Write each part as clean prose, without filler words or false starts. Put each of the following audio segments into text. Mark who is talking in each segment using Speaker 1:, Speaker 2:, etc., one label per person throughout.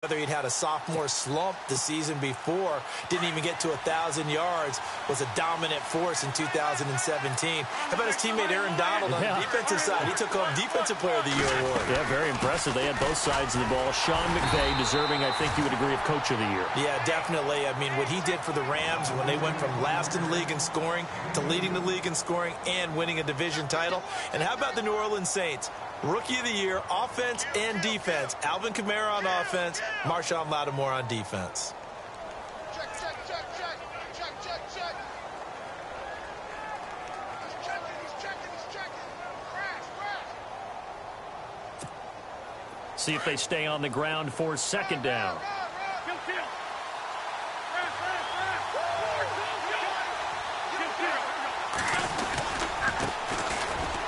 Speaker 1: Whether he'd had a sophomore slump the season before, didn't even get to 1,000 yards, was a dominant force in 2017. How about his teammate Aaron Donald on the defensive side? He took home Defensive Player of the Year award.
Speaker 2: Yeah, very impressive. They had both sides of the ball. Sean McVay deserving, I think you would agree, of Coach of the Year.
Speaker 1: Yeah, definitely. I mean, what he did for the Rams when they went from last in the league in scoring to leading the league in scoring and winning a division title. And how about the New Orleans Saints? Rookie of the Year, offense and defense. Alvin Kamara on offense, Marshawn Lattimore on defense.
Speaker 3: Check. He's checking. Crash.
Speaker 2: See if they stay on the ground for second down.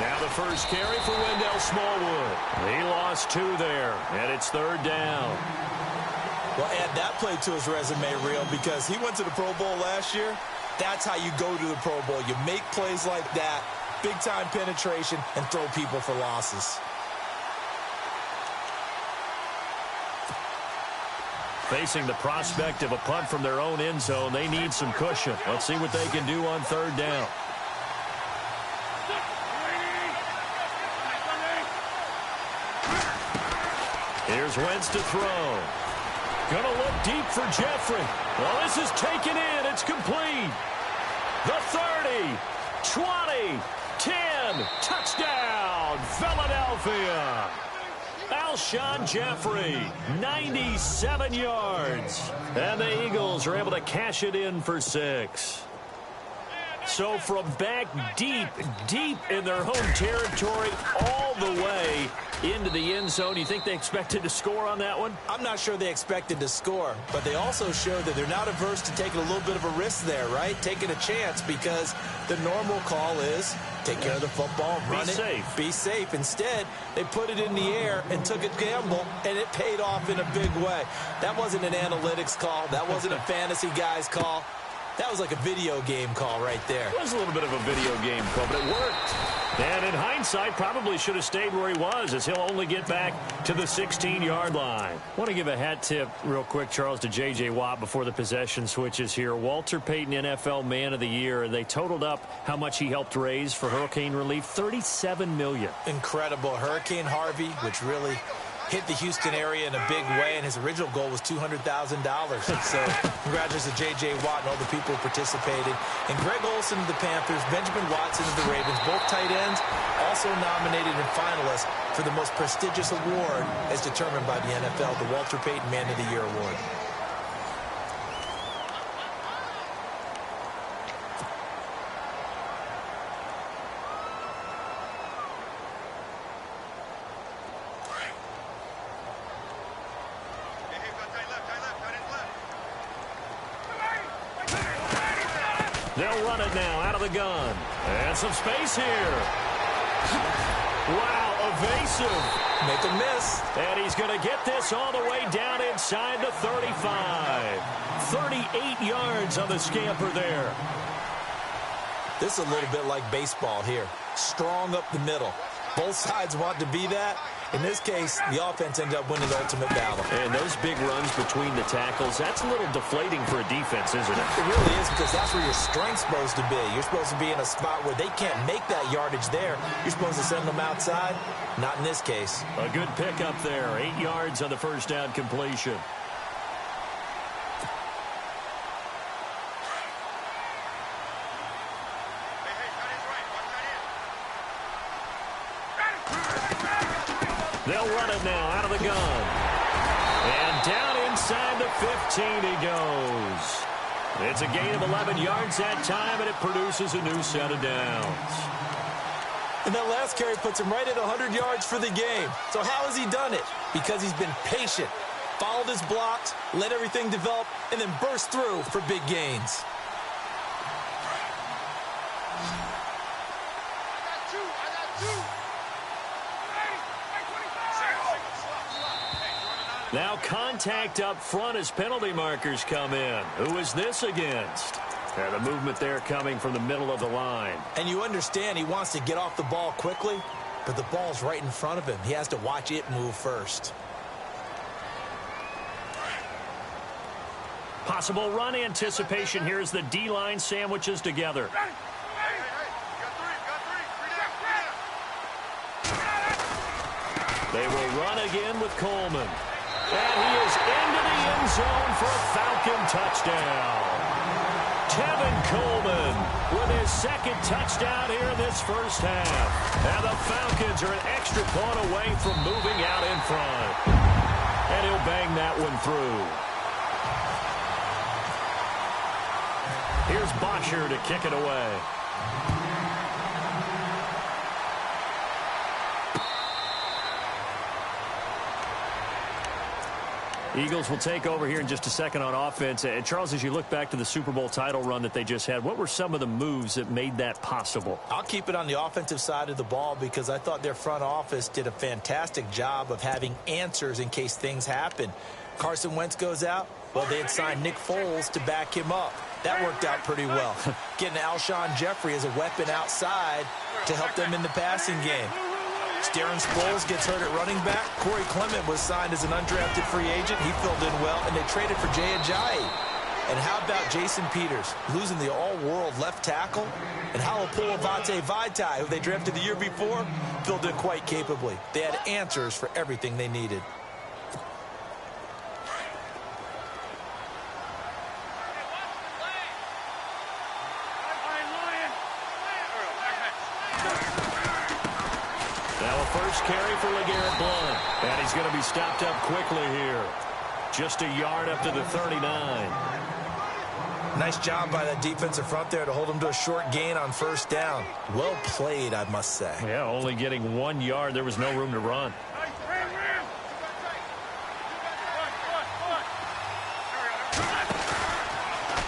Speaker 2: Now the first carry for Wendell Smallwood. He lost 2 there, and it's third down.
Speaker 1: Well, add that play to his resume, Real, because he went to the Pro Bowl last year. That's how you go to the Pro Bowl. You make plays like that, big-time penetration, and throw people for losses.
Speaker 2: Facing the prospect of a punt from their own end zone, they need some cushion. Let's see what they can do on third down. Here's Wentz to throw. Gonna look deep for Jeffrey. Well, this is taken in. It's complete. The 30, 20, 10. Touchdown, Philadelphia. Alshon Jeffrey, 97 yards. And the Eagles are able to cash it in for 6. So from back deep in their home territory all the way into the end zone, you think they expected to score on that one?
Speaker 1: I'm not sure they expected to score, but they also showed that they're not averse to taking a little bit of a risk there, right? Taking a chance, because the normal call is take care of the football, run it, be safe. Instead, they put it in the air and took a gamble, and it paid off in a big way. That wasn't an analytics call. That wasn't a fantasy guy's call. That was like a video game call right there.
Speaker 2: It was a little bit of a video game call, but it worked. And in hindsight, probably should have stayed where he was, as he'll only get back to the 16-yard line. I want to give a hat tip real quick, Charles, to J.J. Watt before the possession switches here. Walter Payton, NFL Man of the Year, and they totaled up how much he helped raise for hurricane relief, $37 million.
Speaker 1: Incredible. Hurricane Harvey, which really hit the Houston area in a big way, and his original goal was $200,000. So congratulations to J.J. Watt and all the people who participated. And Greg Olsen of the Panthers, Benjamin Watson of the Ravens, both tight ends, also nominated and finalists for the most prestigious award as determined by the NFL, the Walter Payton Man of the Year Award.
Speaker 2: They'll run it now out of the gun. And some space here. Wow, evasive.
Speaker 1: Make a miss.
Speaker 2: And he's going to get this all the way down inside the 35. 38 yards on the scamper there.
Speaker 1: This is a little bit like baseball here. Strong up the middle. Both sides want to be that. In this case, the offense ended up winning the ultimate battle.
Speaker 2: And those big runs between the tackles, that's a little deflating for a defense, isn't it?
Speaker 1: It really is, because that's where your strength's supposed to be. You're supposed to be in a spot where they can't make that yardage there. You're supposed to send them outside. Not in this case.
Speaker 2: A good pickup there. 8 yards on the first down completion. They'll run it now out of the gun. And down inside the 15 he goes. It's a gain of 11 yards that time, and it produces a new set of downs.
Speaker 1: And that last carry puts him right at 100 yards for the game. So how has he done it? Because he's been patient, followed his blocks, let everything develop, and then burst through for big gains.
Speaker 2: Now contact up front as penalty markers come in. Who is this against? The movement there coming from the middle of the line.
Speaker 1: And you understand he wants to get off the ball quickly, but the ball's right in front of him. He has to watch it move first.
Speaker 2: Possible run anticipation here as the D-line sandwiches together. They will run again with Coleman. And he is into the end zone for a Falcon touchdown. Tevin Coleman with his second touchdown here in this first half. And the Falcons are an extra point away from moving out in front. And he'll bang that one through. Here's Bosher to kick it away. Eagles will take over here in just a second on offense. And Charles, as you look back to the Super Bowl title run that they just had, what were some of the moves that made that possible?
Speaker 1: I'll keep it on the offensive side of the ball because I thought their front office did a fantastic job of having answers in case things happen. Carson Wentz goes out. Well, they had signed Nick Foles to back him up. That worked out pretty well. Getting Alshon Jeffrey as a weapon outside to help them in the passing game. Darren Sproles gets hurt at running back. Corey Clement was signed as an undrafted free agent. He filled in well, and they traded for Jay Ajayi. And how about Jason Peters losing the all-world left tackle? And Halapoulivaati Vaitai, who they drafted the year before, filled in quite capably. They had answers for everything they needed.
Speaker 2: First carry for LeGarrette Blount. And he's going to be stopped up quickly here. Just a yard up to the 39.
Speaker 1: Nice job by that defensive front there to hold him to a short gain on first down. Well played, I must say.
Speaker 2: Yeah, only getting 1 yard. There was no room to run.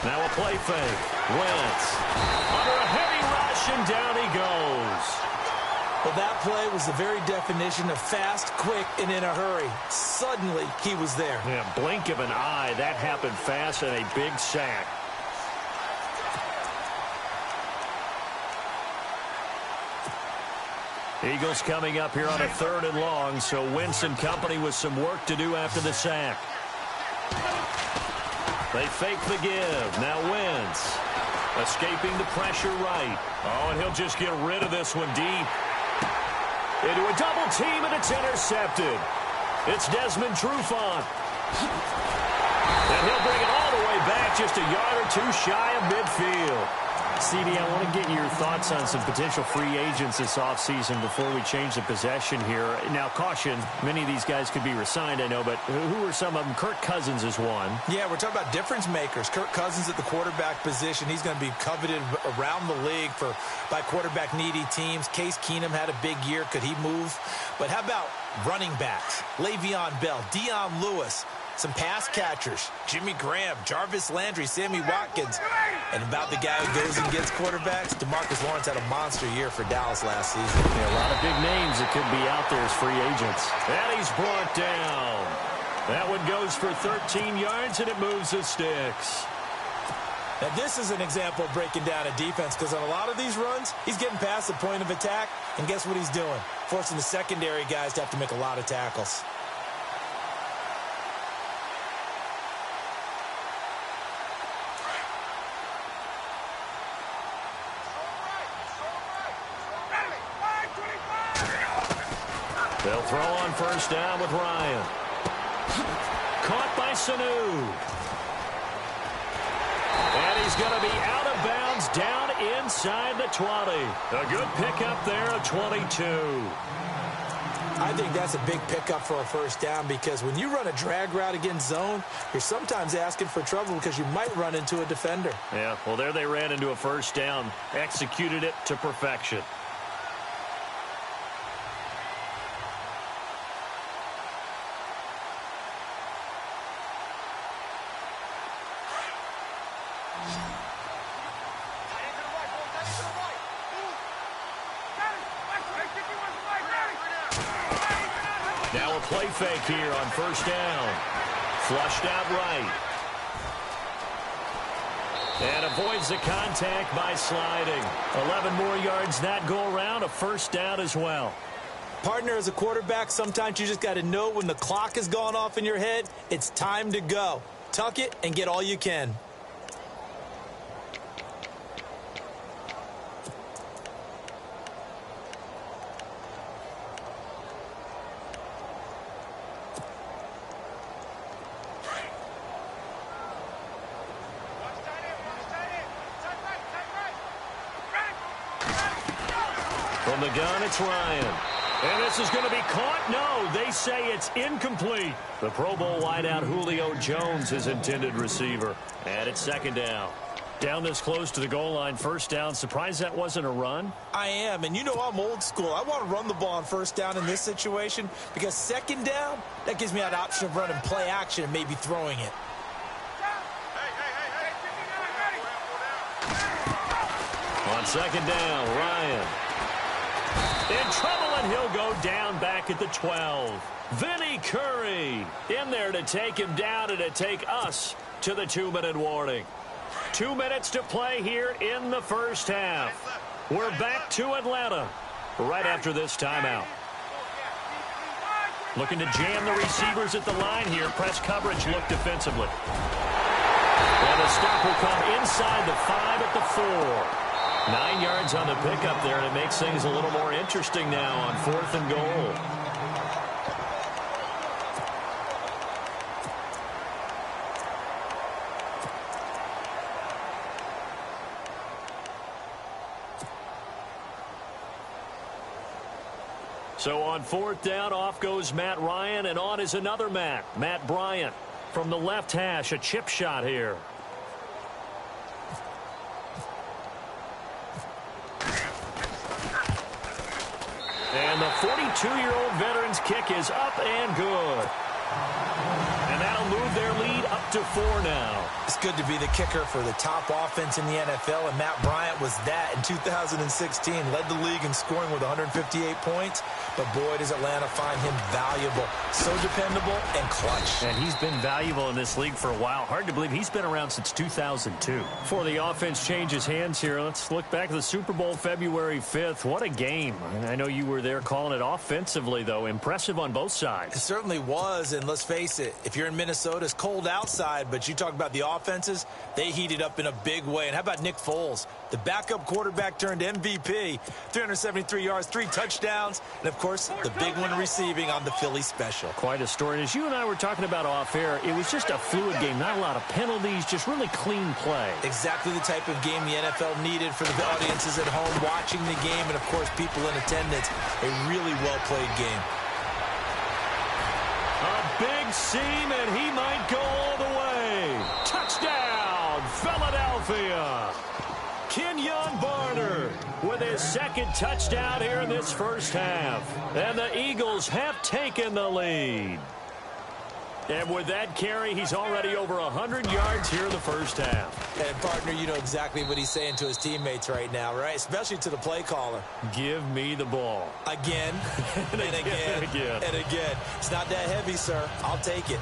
Speaker 2: Now a play fake. Wentz under a heavy rush, and down he goes.
Speaker 1: Well, that play was the very definition of fast, quick, and in a hurry. Suddenly, he was there.
Speaker 2: Yeah, blink of an eye. That happened fast and a big sack. Eagles coming up here on a 3rd and long, so Wentz and company with some work to do after the sack. They fake the give. Now Wentz escaping the pressure right. Oh, and he'll just get rid of this one deep. Into a double team, and it's intercepted. It's Desmond Trufant. And he'll bring it all the way back, just a yard or two shy of midfield. CD, I want to get your thoughts on some potential free agents this offseason before we change the possession here. Now, caution, many of these guys could be resigned, I know, but who are some of them? Kirk Cousins is one.
Speaker 1: Yeah, we're talking about difference makers. Kirk Cousins at the quarterback position. He's going to be coveted around the league by quarterback-needy teams. Case Keenum had a big year. Could he move? But how about running backs? Le'Veon Bell, Dion Lewis, some pass catchers, Jimmy Graham, Jarvis Landry, Sammy Watkins. And about the guy who goes and gets quarterbacks, DeMarcus Lawrence had a monster year for Dallas last season.
Speaker 2: Yeah, a lot of big names that could be out there as free agents. And he's brought down. That one goes for 13 yards, and it moves the sticks.
Speaker 1: Now, this is an example of breaking down a defense because on a lot of these runs, he's getting past the point of attack, and guess what he's doing? Forcing the secondary guys to have to make a lot of tackles.
Speaker 2: They'll throw on first down with Ryan. Caught by Sanu. And he's going to be out of bounds down inside the 20. A good pickup there of 22.
Speaker 1: I think that's a big pickup for a first down because when you run a drag route against zone, you're sometimes asking for trouble because you might run into a defender.
Speaker 2: Yeah, well, there they ran into a first down. Executed it to perfection. Now a play fake here on first down. Flushed out right. And avoids the contact by sliding. 11 more yards that go around. A first down as well.
Speaker 1: Partner, as a quarterback, sometimes you just got to know when the clock has gone off in your head, it's time to go. Tuck it and get all you can.
Speaker 2: From the gun, it's Ryan. And this is going to be caught. No, they say it's incomplete. The Pro Bowl wideout Julio Jones is intended receiver. And it's second down. Down this close to the goal line, first down. Surprised that wasn't a run?
Speaker 1: I am, and you know I'm old school. I want to run the ball on first down in this situation because second down, that gives me that option of running play action and maybe throwing it.
Speaker 2: On second down, Ryan. In trouble, and he'll go down back at the 12. Vinny Curry in there to take him down and to take us to the 2-minute warning. 2 minutes to play here in the first half. We're back to Atlanta right after this timeout. Looking to jam the receivers at the line here. Press coverage look defensively. And the stop will come inside the 5 at the 4. 9 yards on the pickup there, and it makes things a little more interesting now on 4th and goal. So on 4th down, off goes Matt Ryan, and on is another Matt Bryant. From the left hash, a chip shot here. And the 42-year-old veteran's kick is up and good. And that'll move their lead up to 4 now.
Speaker 1: It's good to be the kicker for the top offense in the NFL, and Matt Bryant was that in 2016. Led the league in scoring with 158 points, but boy, does Atlanta find him valuable. So dependable and clutch.
Speaker 2: And he's been valuable in this league for a while. Hard to believe he's been around since 2002. Before the offense changes hands here, let's look back at the Super Bowl February 5th. What a game. I know you were there calling it offensively, though. Impressive on both sides.
Speaker 1: It certainly was, and let's face it, if you're in Minnesota, it's cold outside, but you talk about the offenses, they heated up in a big way. And how about Nick Foles? The backup quarterback turned MVP, 373 yards, 3 touchdowns, and of course, the big one receiving on the Philly special.
Speaker 2: Quite a story. And as you and I were talking about off air, it was just a fluid game, not a lot of penalties, just really clean play.
Speaker 1: Exactly the type of game the NFL needed for the audiences at home watching the game, and of course, people in attendance. A really well-played game.
Speaker 2: A big seam, and he might go all the way. Touchdown, Philadelphia. Kenyon Barner with his second touchdown here in this first half. And the Eagles have taken the lead. And with that carry, he's already over 100 yards here in the first half.
Speaker 1: And, partner, you know exactly what he's saying to his teammates right now, right? Especially to the play caller.
Speaker 2: Give me the ball.
Speaker 1: Again, and again, and again. It's not that heavy, sir. I'll take it.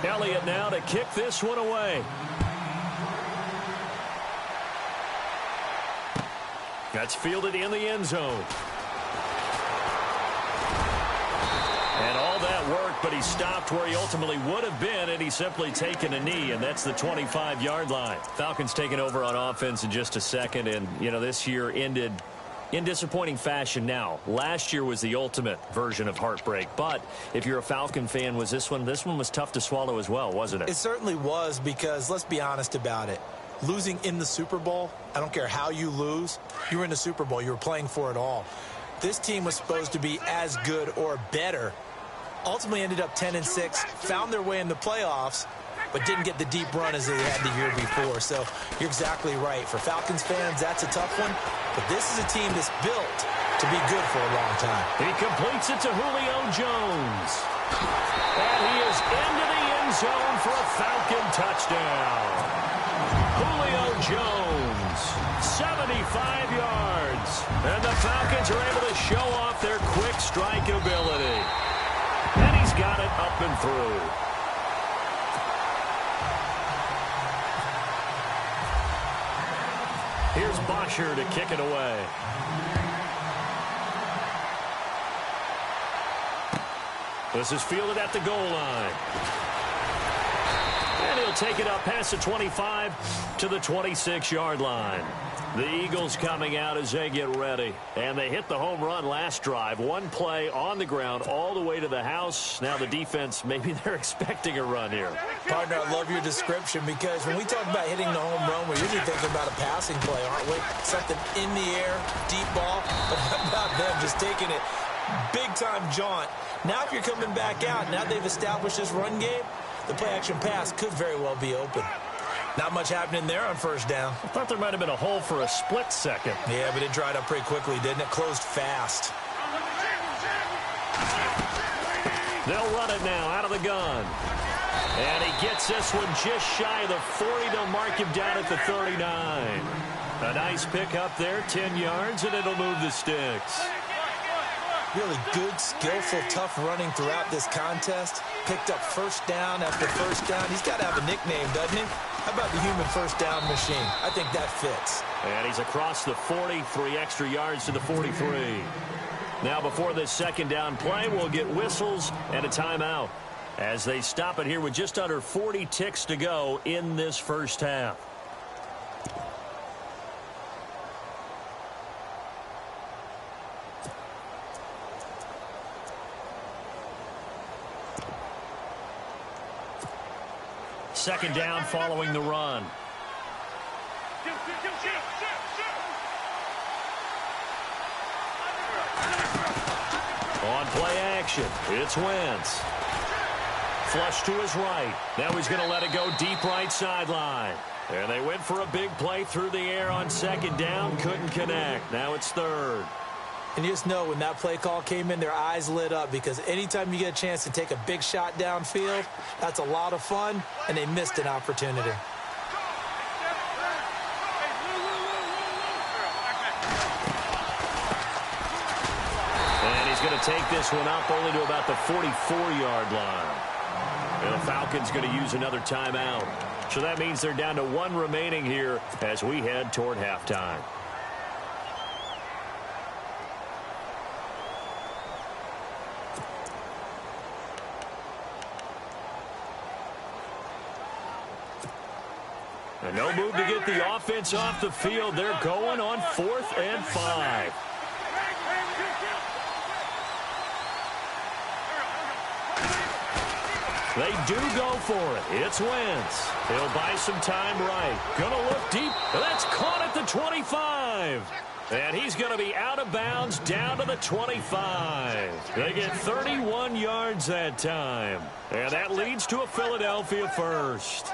Speaker 2: Elliott now to kick this one away. That's fielded in the end zone. And all that work, but he stopped where he ultimately would have been, and he's simply taken a knee, and that's the 25-yard line. Falcons taking over on offense in just a second, and, you know, this year ended in disappointing fashion now. Last year was the ultimate version of heartbreak, but if you're a Falcon fan, was this one was tough to swallow as well, wasn't it?
Speaker 1: It certainly was, because let's be honest about it. Losing in the Super Bowl, I don't care how you lose, you were in the Super Bowl, you were playing for it all. This team was supposed to be as good or better. Ultimately ended up 10-6, found their way in the playoffs, but didn't get the deep run as they had the year before. So you're exactly right. For Falcons fans, that's a tough one. But this is a team that's built to be good for a long time.
Speaker 2: He completes it to Julio Jones. And he is into the end zone for a Falcon touchdown. Julio Jones, 75 yards. And the Falcons are able to show off their quick strike ability. And he's got it up and through. Here's Bosher to kick it away. This is fielded at the goal line. And he'll take it up past the 25 to the 26-yard line. The Eagles coming out as they get ready. And they hit the home run last drive. One play on the ground all the way to the house. Now the defense, maybe they're expecting a run here.
Speaker 1: Partner, I love your description because when we talk about hitting the home run, we're usually thinking about a passing play, aren't we? Something in the air, deep ball. But how about them just taking it big-time jaunt? Now if you're coming back out, now they've established this run game, the play-action pass could very well be open. Not much happening there on first down.
Speaker 2: I thought there might have been a hole for a split second.
Speaker 1: Yeah, but it dried up pretty quickly, didn't it? Closed fast.
Speaker 2: They'll run it now out of the gun. And he gets this one just shy of the 40. They'll mark him down at the 39. A nice pick up there, 10 yards, and it'll move the sticks.
Speaker 1: Really good, skillful, tough running throughout this contest. Picked up first down after first down. He's got to have a nickname, doesn't he? How about the human first down machine? I think that fits.
Speaker 2: And he's across the 40, 3 extra yards to the 43. Now before this second down play, we'll get whistles and a timeout as they stop it here with just under 40 ticks to go in this first half. Second down following the run. On play action, it's Wentz. Flush to his right. Now he's going to let it go deep right sideline. And they went for a big play through the air on second down. Couldn't connect. Now it's third.
Speaker 1: And you just know when that play call came in, their eyes lit up because anytime you get a chance to take a big shot downfield, that's a lot of fun, and they missed an opportunity.
Speaker 2: And he's going to take this one up only to about the 44-yard line. And the Falcons going to use another timeout. So that means they're down to 1 remaining here as we head toward halftime. And no move to get the offense off the field. They're going on 4th and 5. They do go for it. It's Wentz. He'll buy some time right. Gonna look deep. That's caught at the 25. And he's going to be out of bounds down to the 25. They get 31 yards that time. And that leads to a Philadelphia first.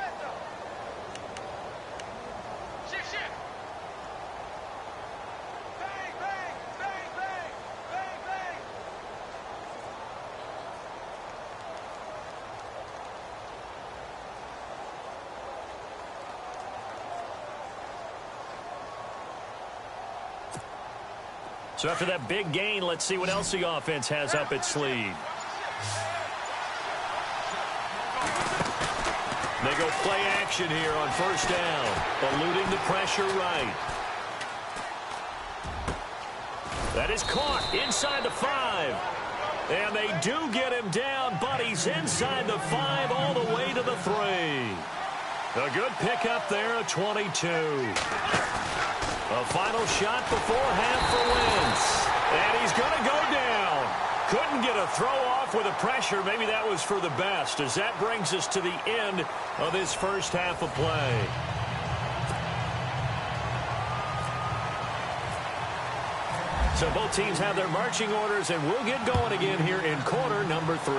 Speaker 2: So after that big gain, let's see what else the offense has up its sleeve. They go play action here on first down, eluding the pressure right. That is caught inside the 5. And they do get him down, but he's inside the 5 all the way to the 3. A good pickup there, a 22. A final shot before half for Wentz. And he's going to go down. Couldn't get a throw off with the pressure. Maybe that was for the best, as that brings us to the end of this first half of play. So both teams have their marching orders, and we'll get going again here in quarter number 3.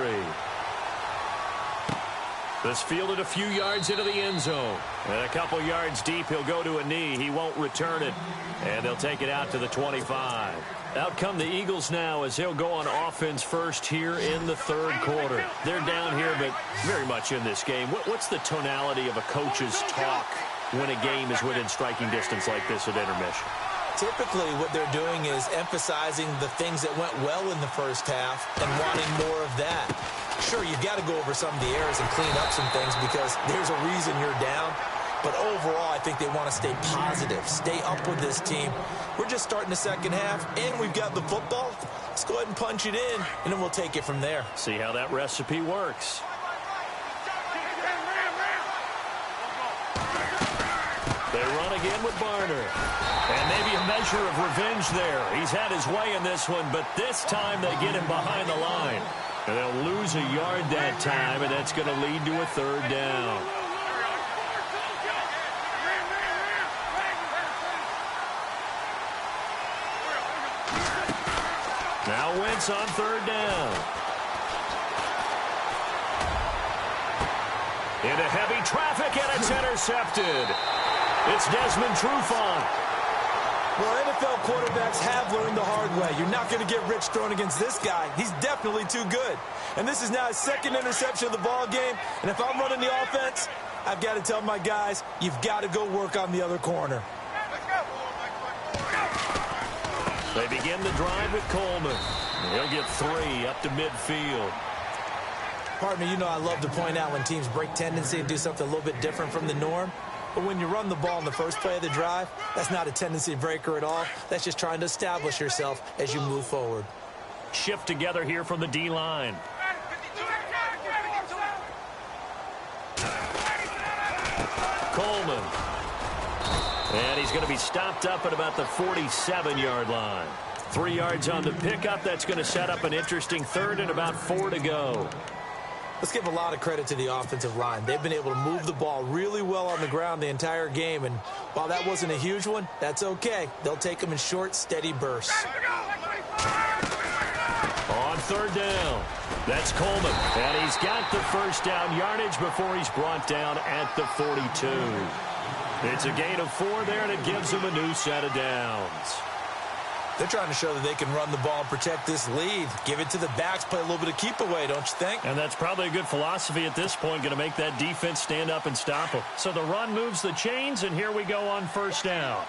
Speaker 2: This fielded a few yards into the end zone. And a couple yards deep, he'll go to a knee. He won't return it. And they'll take it out to the 25. Out come the Eagles now as they'll go on offense first here in the third quarter. They're down here, but very much in this game. What's the tonality of a coach's talk when a game is within striking distance like this at intermission?
Speaker 1: Typically, what they're doing is emphasizing the things that went well in the first half and wanting more of that. Sure, you've got to go over some of the errors and clean up some things because there's a reason you're down. But overall, I think they want to stay positive, stay up with this team. We're just starting the second half, and we've got the football. Let's go ahead and punch it in, and then we'll take it from there.
Speaker 2: See how that recipe works. They run again with Barner. And maybe a measure of revenge there. He's had his way in this one, but this time they get him behind the line. And they'll lose a yard that time, and that's going to lead to a third down. Now Wentz on third down. Into heavy traffic, and it's intercepted. It's Desmond Trufant.
Speaker 1: Well, NFL quarterbacks have learned the hard way. You're not going to get rich throwing against this guy. He's definitely too good. And this is now his second interception of the ball game. And if I'm running the offense, I've got to tell my guys, you've got to go work on the other corner.
Speaker 2: They begin the drive with Coleman. He'll get 3 up to midfield.
Speaker 1: Pardon me, you know I love to point out when teams break tendency and do something a little bit different from the norm. But when you run the ball in the first play of the drive, that's not a tendency breaker at all. That's just trying to establish yourself as you move forward.
Speaker 2: Shift together here from the D-line. Coleman. And he's going to be stopped up at about the 47-yard line. 3 yards on the pickup. That's going to set up an interesting third and about 4 to go.
Speaker 1: Let's give a lot of credit to the offensive line. They've been able to move the ball really well on the ground the entire game. And while that wasn't a huge one, that's okay. They'll take them in short, steady bursts.
Speaker 2: On third down, that's Coleman. And he's got the first down yardage before he's brought down at the 42. It's a gain of 4 there, and it gives him a new set of downs.
Speaker 1: They're trying to show that they can run the ball and protect this lead. Give it to the backs, play a little bit of keep away, don't you think?
Speaker 2: And that's probably a good philosophy at this point, going to make that defense stand up and stop them. So the run moves the chains, and here we go on first down.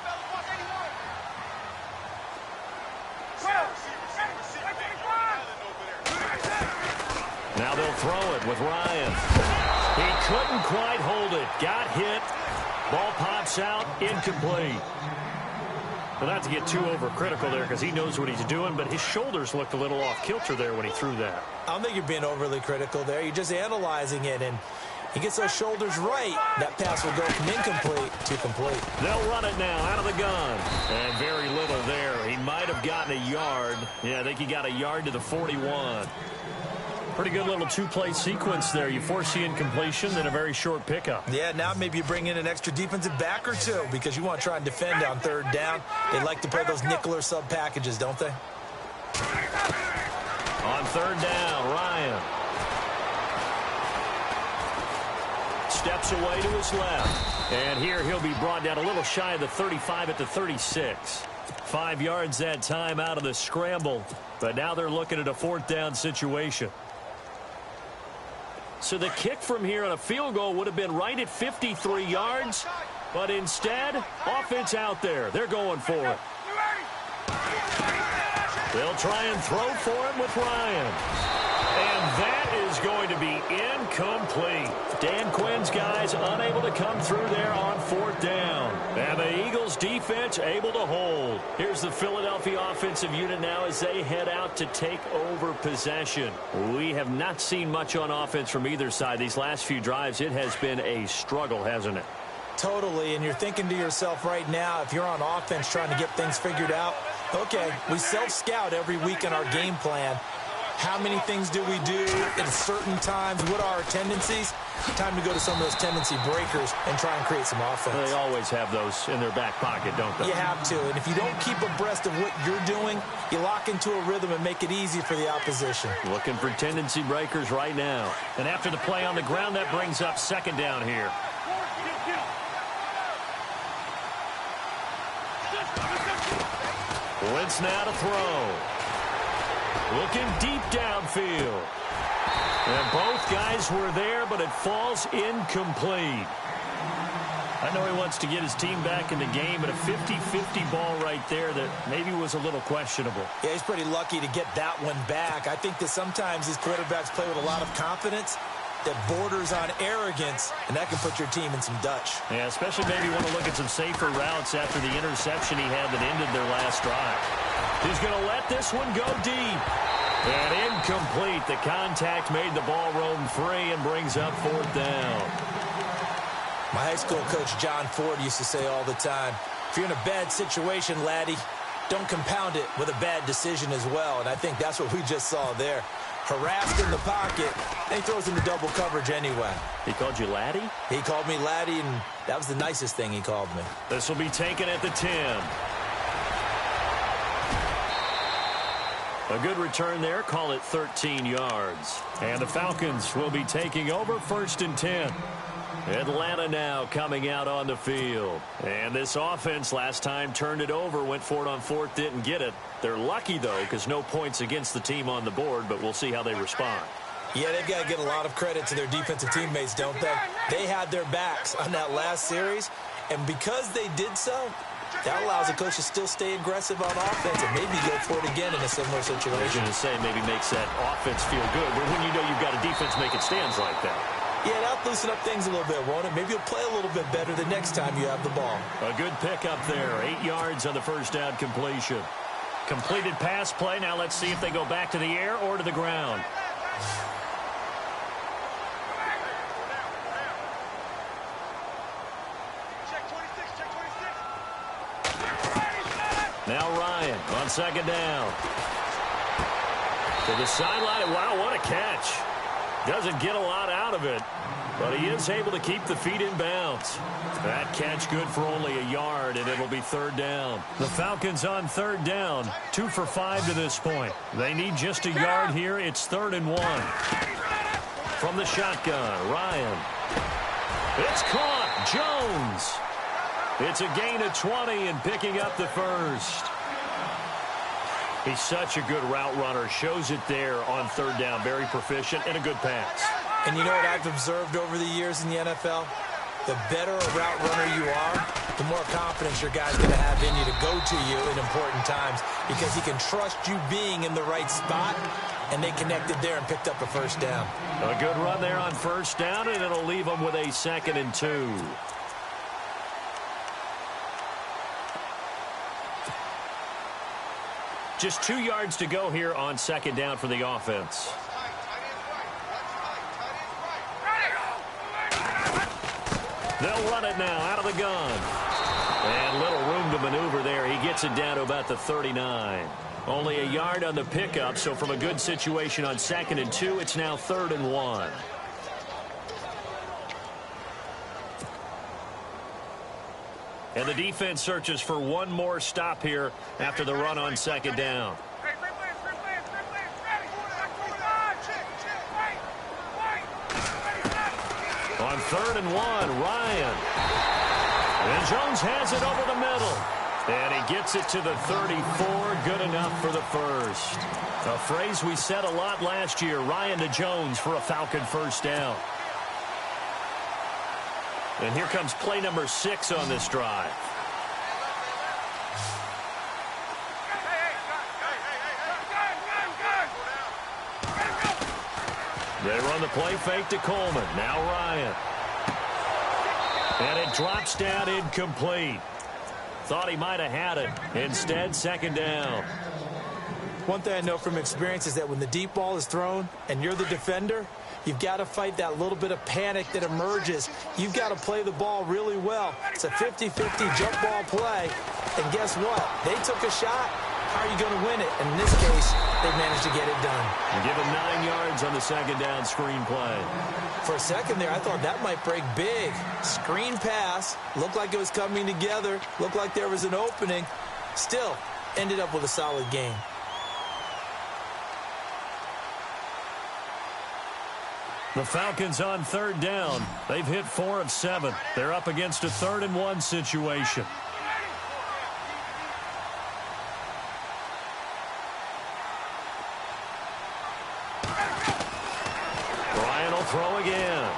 Speaker 2: Now they'll throw it with Ryan. He couldn't quite hold it. Got hit. Ball pops out. Incomplete. Well, not to get too overcritical there because he knows what he's doing, but his shoulders looked a little off kilter there when he threw that.
Speaker 1: I don't think you're being overly critical there. You're just analyzing it, and he gets those shoulders right. That pass will go from incomplete to complete.
Speaker 2: They'll run it now out of the gun. And very little there. He might have gotten a yard. Yeah, I think he got a yard to the 41. Pretty good little two-play sequence there. You force the incompletion, then a very short pickup.
Speaker 1: Yeah, now maybe you bring in an extra defensive back or two because you want to try and defend on third down. They like to play those nickel or sub packages, don't they?
Speaker 2: On third down, Ryan. Steps away to his left. And here he'll be brought down a little shy of the 35 at the 36. 5 yards that time out of the scramble. But now they're looking at a fourth down situation. So the kick from here on a field goal would have been right at 53 yards. But instead, offense out there. They're going for it. They'll try and throw for him with Ryan. And that is going to be incomplete. Dan Quinn's guys unable to come through there on fourth down. And the Eagles defense able to hold. Here's the Philadelphia offensive unit now as they head out to take over possession. We have not seen much on offense from either side. These last few drives, it has been a struggle, hasn't it?
Speaker 1: Totally, and you're thinking to yourself right now, if you're on offense trying to get things figured out, okay, we self-scout every week in our game plan. How many things do we do at certain times? What are our tendencies? Time to go to some of those tendency breakers and try and create some offense.
Speaker 2: They always have those in their back pocket, don't they?
Speaker 1: You have to, and if you don't keep abreast of what you're doing, you lock into a rhythm and make it easy for the opposition.
Speaker 2: Looking for tendency breakers right now. And after the play on the ground, that brings up second down here. Wentz now to throw. Looking deep downfield. And both guys were there, but it falls incomplete. I know he wants to get his team back in the game, but a 50-50 ball right there that maybe was a little questionable.
Speaker 1: Yeah, he's pretty lucky to get that one back. I think that sometimes these quarterbacks play with a lot of confidence, that borders on arrogance, and that can put your team in some Dutch.
Speaker 2: Yeah, especially maybe want to look at some safer routes after the interception he had that ended their last drive. He's going to let this one go deep. And incomplete. The contact made the ball roam free and brings up 4th down.
Speaker 1: My high school coach, John Ford, used to say all the time, if you're in a bad situation, laddie, don't compound it with a bad decision as well. And I think that's what we just saw there. Harassed in the pocket, and he throws into double coverage anyway.
Speaker 2: He called you laddie?
Speaker 1: He called me laddie, and that was the nicest thing he called me.
Speaker 2: This will be taken at the 10. A good return there. Call it 13 yards. And the Falcons will be taking over 1st and 10. Atlanta now coming out on the field. And this offense last time turned it over, went for it on 4th, didn't get it. They're lucky, though, because no points against the team on the board, but we'll see how they respond.
Speaker 1: Yeah, they've got to get a lot of credit to their defensive teammates, don't they? They had their backs on that last series, and because they did so, that allows the coach to still stay aggressive on offense and maybe go for it again in a similar situation.
Speaker 2: I was going to say maybe makes that offense feel good, but when you know you've got a defense making stands like that.
Speaker 1: Yeah, that'll loosen up things a little bit, won't it? Maybe you'll play a little bit better the next time you have the ball.
Speaker 2: A good pickup there. 8 yards on the first down completion. Completed pass play. Now let's see if they go back to the air or to the ground. Now Ryan on 2nd down. To the sideline. Wow, what a catch. Doesn't get a lot out of it, but he is able to keep the feet in bounds. That catch good for only a yard, and it'll be 3rd down. The Falcons on 3rd down, 2 for 5 to this point. They need just a yard here. It's 3rd and 1. From the shotgun, Ryan. It's caught. Jones. It's a gain of 20 and picking up the first. He's such a good route runner. Shows it there on 3rd down. Very proficient and a good pass.
Speaker 1: And you know what I've observed over the years in the NFL? The better a route runner you are, the more confidence your guy's going to have in you to go to you in important times because he can trust you being in the right spot, and they connected there and picked up a 1st down.
Speaker 2: A good run there on 1st down, and it'll leave them with a 2nd and 2. Just 2 yards to go here on 2nd down for the offense. They'll run it now out of the gun. And little room to maneuver there. He gets it down to about the 39. Only a yard on the pickup, so from a good situation on 2nd and 2, it's now 3rd and 1. And the defense searches for one more stop here after the run on 2nd down. On 3rd and 1, Ryan. And Jones has it over the middle. And he gets it to the 34. Good enough for the first. A phrase we said a lot last year. Ryan to Jones for a Falcon 1st down. And here comes play number 6 on this drive. They run the play fake to Coleman. Now Ryan. And it drops down incomplete. Thought he might have had it. Instead, 2nd down.
Speaker 1: One thing I know from experience is that when the deep ball is thrown and you're the defender, you've got to fight that little bit of panic that emerges. You've got to play the ball really well. It's a 50-50 jump ball play. And guess what? They took a shot. How are you going to win it? And in this case, they managed to get it done.
Speaker 2: And give him 9 yards on the 2nd down screen play.
Speaker 1: For a second there, I thought that might break big. Screen pass. Looked like it was coming together. Looked like there was an opening. Still, ended up with a solid game.
Speaker 2: The Falcons on 3rd down. They've hit 4 of 7. They're up against a 3rd and 1 situation. Ryan will throw again.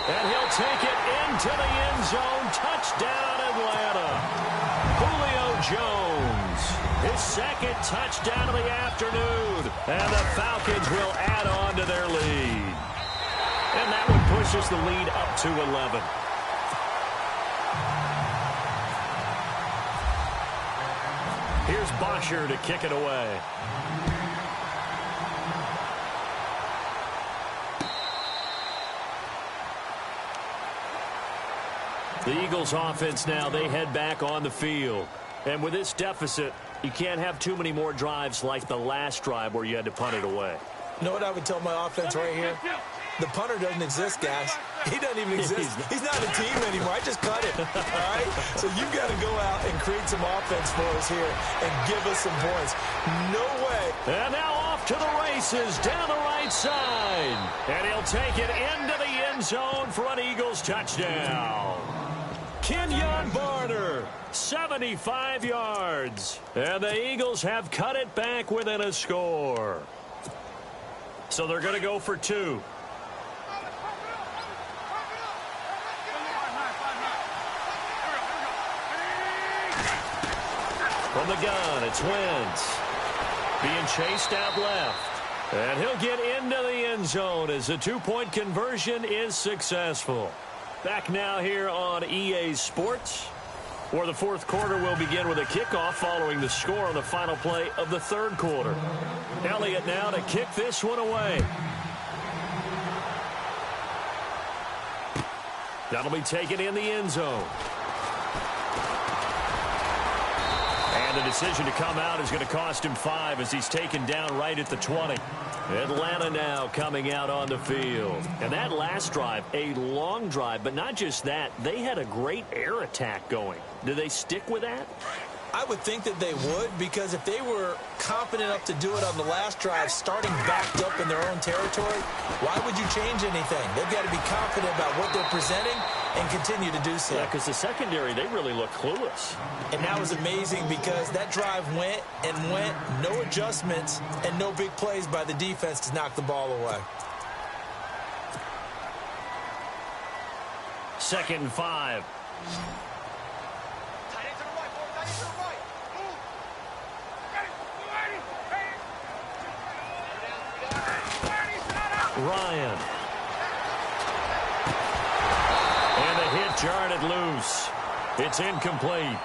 Speaker 2: And he'll take it into the end zone. Touchdown, Atlanta. Julio Jones. His second touchdown of the afternoon. And the Falcons will add on to their lead. And that one pushes the lead up to 11. Here's Bosher to kick it away. The Eagles offense now, they head back on the field. And with this deficit, you can't have too many more drives like the last drive where you had to punt it away.
Speaker 1: You know what I would tell my offense right here? The punter doesn't exist, guys. He doesn't even exist. He's not a team anymore. I just cut it, all right? So you've got to go out and create some offense for us here and give us some points. No way.
Speaker 2: And now off to the races down the right side. And he'll take it into the end zone for an Eagles touchdown. Kenyon Barner, 75 yards. And the Eagles have cut it back within a score. So they're going to go for 2. From the gun, it's Wentz. Being chased out left. And he'll get into the end zone as the 2-point conversion is successful. Back now here on EA Sports, where the fourth quarter will begin with a kickoff following the score on the final play of the third quarter. Elliott now to kick this one away. That'll be taken in the end zone. And the decision to come out is going to cost him 5 as he's taken down right at the 20. Atlanta now coming out on the field. And that last drive, a long drive, but not just that. They had a great air attack going. Do they stick with that?
Speaker 1: I would think that they would, because if they were confident enough to do it on the last drive, starting backed up in their own territory, why would you change anything? They've got to be confident about what they're presenting and continue to do so.
Speaker 2: Yeah, because the secondary, they really look clueless.
Speaker 1: And that was amazing because that drive went and went, no adjustments, and no big plays by the defense to knock the ball away.
Speaker 2: 2nd and 5. Ryan. And the hit jarred it loose. It's incomplete.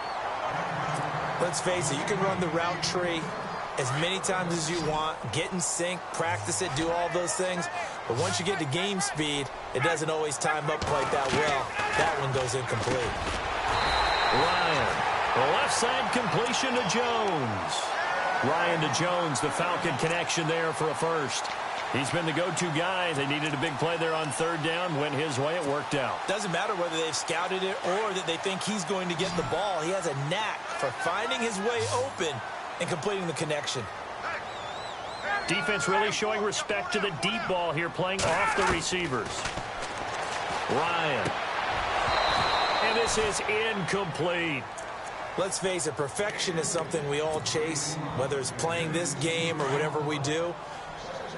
Speaker 1: Let's face it, you can run the route tree as many times as you want, get in sync, practice it, do all those things. But once you get to game speed, it doesn't always time up quite that well. That one goes incomplete.
Speaker 2: Ryan. The left side completion to Jones. Ryan to Jones, the Falcon connection there for a first. He's been the go-to guy. They needed a big play there on 3rd down. Went his way. It worked out.
Speaker 1: Doesn't matter whether they've scouted it or that they think he's going to get the ball. He has a knack for finding his way open and completing the connection.
Speaker 2: Defense really showing respect to the deep ball here, playing off the receivers. Ryan. And this is incomplete.
Speaker 1: Let's face it, perfection is something we all chase, whether it's playing this game or whatever we do.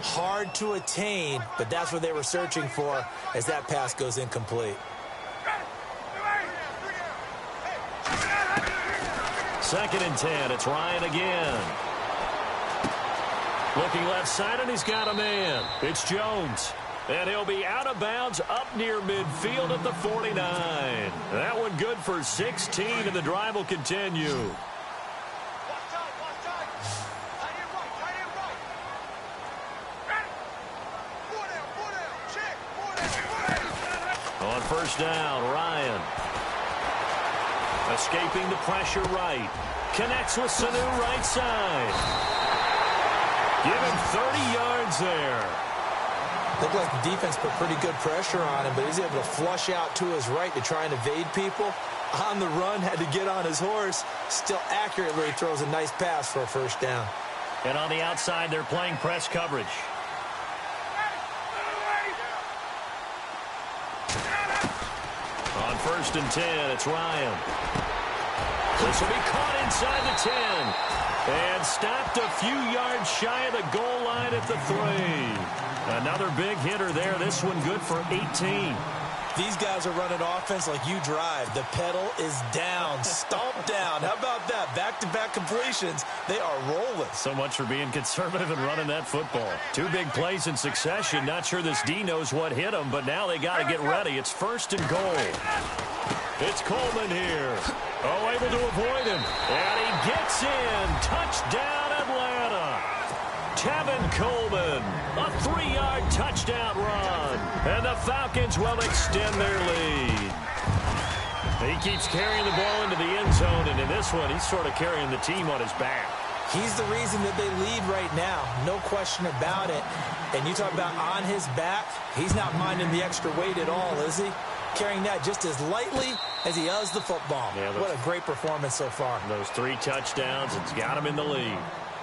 Speaker 1: Hard to attain, but that's what they were searching for as that pass goes incomplete.
Speaker 2: 2nd and 10. It's Ryan again. Looking left side, and he's got a man. It's Jones. And he'll be out of bounds up near midfield at the 49. That one good for 16, and the drive will continue. On 1st down, Ryan. Escaping the pressure right. Connects with Sanu right side. Give him 30 yards there.
Speaker 1: Looked like the defense put pretty good pressure on him, but he's able to flush out to his right to try and evade people. On the run, had to get on his horse. Still accurately throws a nice pass for a 1st down.
Speaker 2: And on the outside, they're playing press coverage. On 1st and 10, it's Ryan. This will be caught inside the 10. And stopped a few yards shy of the goal line at the 3. Another big hitter there. This one good for 18.
Speaker 1: These guys are running offense like you drive. The pedal is down, stomped down. How about that? Back-to-back completions. They are rolling.
Speaker 2: So much for being conservative and running that football. 2 big plays in succession. Not sure this D knows what hit him, but now they got to get ready. It's 1st and goal. It's Coleman here. Oh, able to avoid him. And he gets in. Touchdown, Atlanta. Tevin Coleman, a 3-yard touchdown run. And the Falcons will extend their lead. He keeps carrying the ball into the end zone, and in this one, he's sort of carrying the team on his back.
Speaker 1: He's the reason that they lead right now. No question about it. And you talk about on his back, he's not minding the extra weight at all, is he? Carrying that just as lightly as he does the football. Yeah, what a great performance so far.
Speaker 2: Those 3 touchdowns, it's got him in the lead.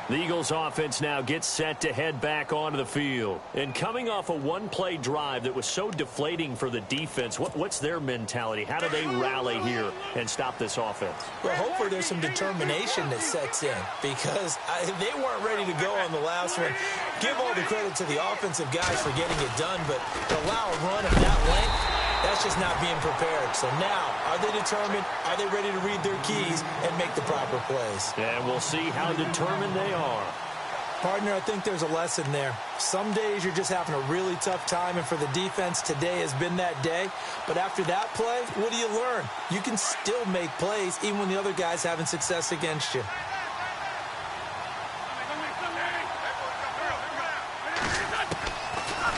Speaker 2: The Eagles offense now gets set to head back onto the field. And coming off a 1-play drive that was so deflating for the defense, what's their mentality? How do they rally here and stop this offense?
Speaker 1: Well, hopefully there's some determination that sets in because they weren't ready to go on the last one. Give all the credit to the offensive guys for getting it done, but to allow a run of that length, that's just not being prepared. So now, are they determined? Are they ready to read their keys and make the proper plays?
Speaker 2: And we'll see how determined they are.
Speaker 1: Partner, I think there's a lesson there. Some days you're just having a really tough time, and for the defense, today has been that day. But after that play, what do you learn? You can still make plays even when the other guy's having success against you.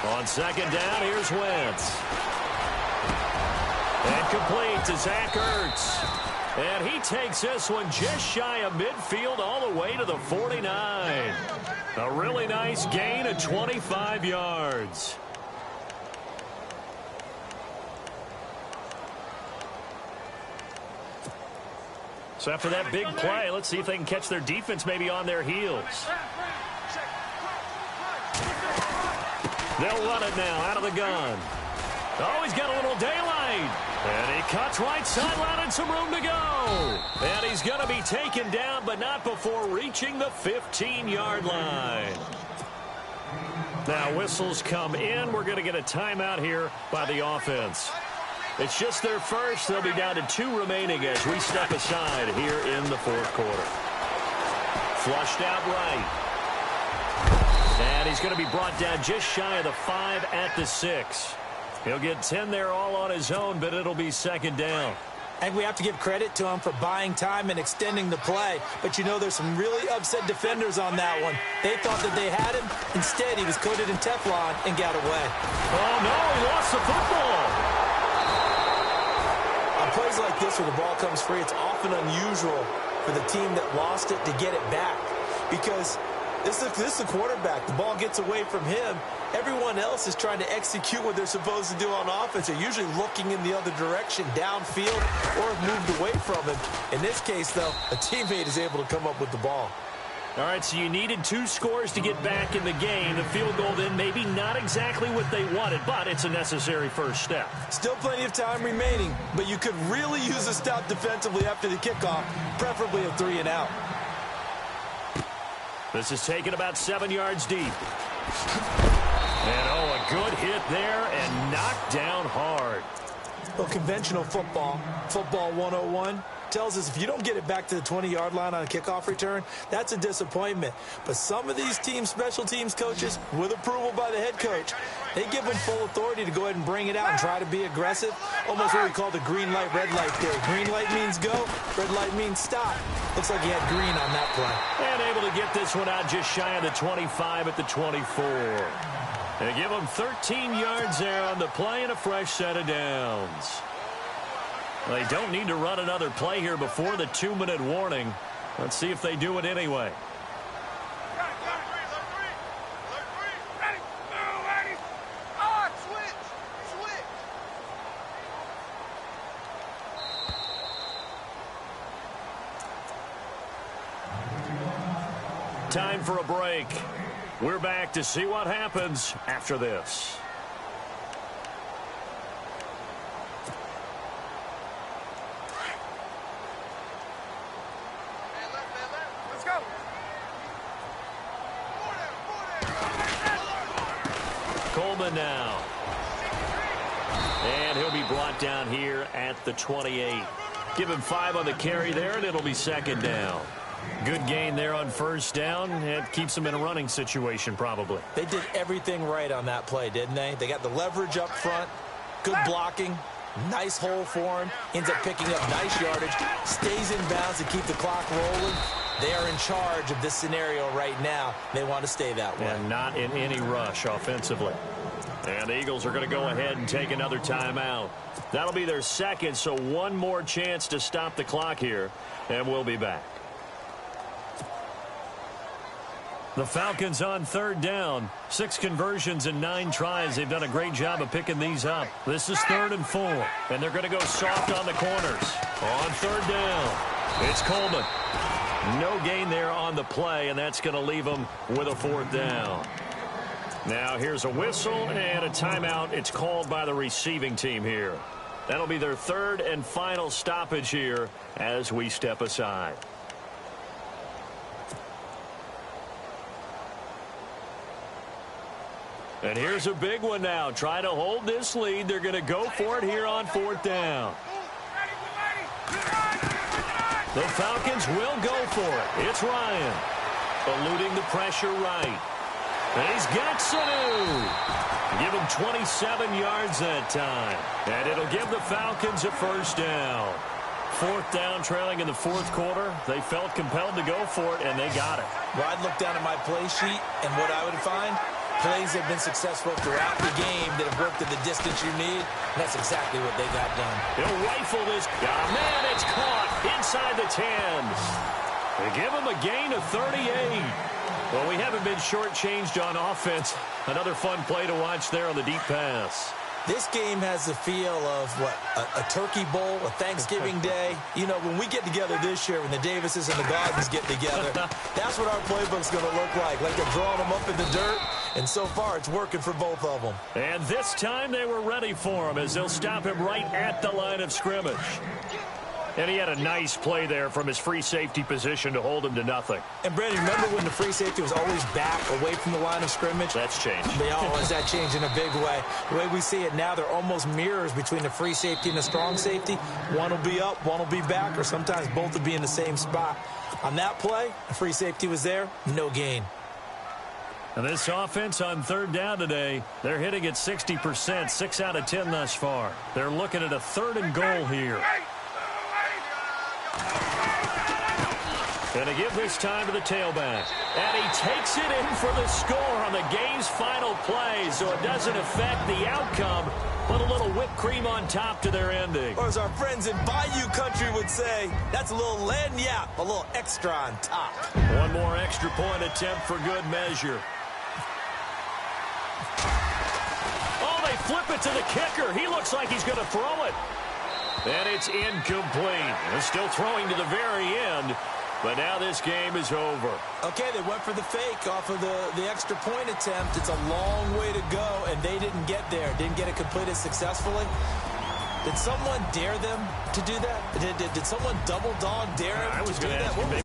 Speaker 2: On 2nd down, here's Wentz. And complete to Zach Ertz. And he takes this one just shy of midfield all the way to the 49. A really nice gain of 25 yards. So after that big play, let's see if they can catch their defense maybe on their heels. They'll run it now out of the gun. Oh, he's got a little daylight. And he cuts right sideline and some room to go. And he's going to be taken down, but not before reaching the 15-yard line. Now whistles come in. We're going to get a timeout here by the offense. It's just their first. They'll be down to 2 remaining as we step aside here in the 4th quarter. Flushed out right. And he's going to be brought down just shy of the 5 at the 6. He'll get 10 there all on his own, but it'll be 2nd down.
Speaker 1: And we have to give credit to him for buying time and extending the play. But you know there's some really upset defenders on that one. They thought that they had him. Instead, he was coated in Teflon and got away.
Speaker 2: Oh, no, he lost the football.
Speaker 1: On plays like this where the ball comes free, it's often unusual for the team that lost it to get it back. Because this is the quarterback. The ball gets away from him. Everyone else is trying to execute what they're supposed to do on offense. They're usually looking in the other direction, downfield, or have moved away from him. In this case, though, a teammate is able to come up with the ball.
Speaker 2: All right, so you needed 2 scores to get back in the game. The field goal then maybe not exactly what they wanted, but it's a necessary first step.
Speaker 1: Still plenty of time remaining, but you could really use a stop defensively after the kickoff, preferably a 3 and out.
Speaker 2: This is taken about 7 yards deep. And, oh, a good hit there and knocked down hard.
Speaker 1: Well, conventional football 101, tells us if you don't get it back to the 20-yard line on a kickoff return, that's a disappointment. But some of these special teams coaches, with approval by the head coach, they give them full authority to go ahead and bring it out and try to be aggressive. Almost what we call the green light, red light theory. Green light means go, red light means stop. Looks like he had green on that play.
Speaker 2: And able to get this one out just shy of the 25 at the 24. They give them 13 yards there on the play and a fresh set of downs. They don't need to run another play here before the 2-minute warning. Let's see if they do it anyway. Time for a break. We're back to see what happens after this.
Speaker 3: Let's go.
Speaker 2: Coleman now. And he'll be brought down here at the 28. Give him 5 on the carry there, and it'll be second down. Good gain there on first down. It keeps them in a running situation, probably.
Speaker 1: They did everything right on that play, didn't they? They got the leverage up front, good blocking, nice hole for him, ends up picking up nice yardage, stays in bounds to keep the clock rolling. They are in charge of this scenario right now. They want to stay that way.
Speaker 2: And not in any rush offensively. And the Eagles are going to go ahead and take another timeout. That'll be their second, so one more chance to stop the clock here, and we'll be back. The Falcons on third down. 6 conversions and 9 tries. They've done a great job of picking these up. This is 3rd and 4, and they're going to go soft on the corners. On third down, it's Coleman. No gain there on the play, and that's going to leave them with a 4th down. Now here's a whistle and a timeout. It's called by the receiving team here. That'll be their 3rd and final stoppage here as we step aside. And here's a big one now. Try to hold this lead. They're going to go for it here on 4th down. The Falcons will go for it. It's Ryan. Eluding the pressure right. And he's got Sanu. Give him 27 yards that time. And it'll give the Falcons a 1st down. 4th down, trailing in the 4th quarter. They felt compelled to go for it, and they got it.
Speaker 1: Well, I'd look down at my play sheet, and what I would find, plays have been successful throughout the game that have worked at the distance you need. And that's exactly what they got done.
Speaker 2: He'll rifle this. Oh, man, it's caught inside the 10. They give him a gain of 38. Well, we haven't been shortchanged on offense. Another fun play to watch there on the deep pass.
Speaker 1: This game has the feel of, what, a turkey bowl, a Thanksgiving day. You know, when we get together this year, when the Davises and the Gardens get together, that's what our playbook's going to look like. Like they're drawing them up in the dirt, and so far it's working for both of them.
Speaker 2: And this time they were ready for him as they'll stop him right at the line of scrimmage. And he had a nice play there from his free safety position to hold him to nothing.
Speaker 1: And, Brandon, remember when the free safety was always back away from the line of scrimmage?
Speaker 2: That's changed.
Speaker 1: They always that changed in a big way. The way we see it now, they're almost mirrors between the free safety and the strong safety. One will be up, one will be back, or sometimes both will be in the same spot. On that play, the free safety was there, no gain.
Speaker 2: And this offense on 3rd down today, they're hitting at 60%, 6 out of 10 thus far. They're looking at a 3rd and goal here. Going to give this time to the tailback. And he takes it in for the score on the game's final play, so it doesn't affect the outcome. Put a little whipped cream on top to their ending.
Speaker 1: Or as our friends in Bayou Country would say, that's a little lagniappe, a little extra on top.
Speaker 2: One more extra point attempt for good measure. Oh, they flip it to the kicker. He looks like he's going to throw it. And it's incomplete. They're still throwing to the very end. But now this game is over.
Speaker 1: Okay, they went for the fake off of the extra point attempt. It's a long way to go, and they didn't get there. Didn't get it completed successfully. Did someone dare them to do that? Did someone double dog dare them to do that?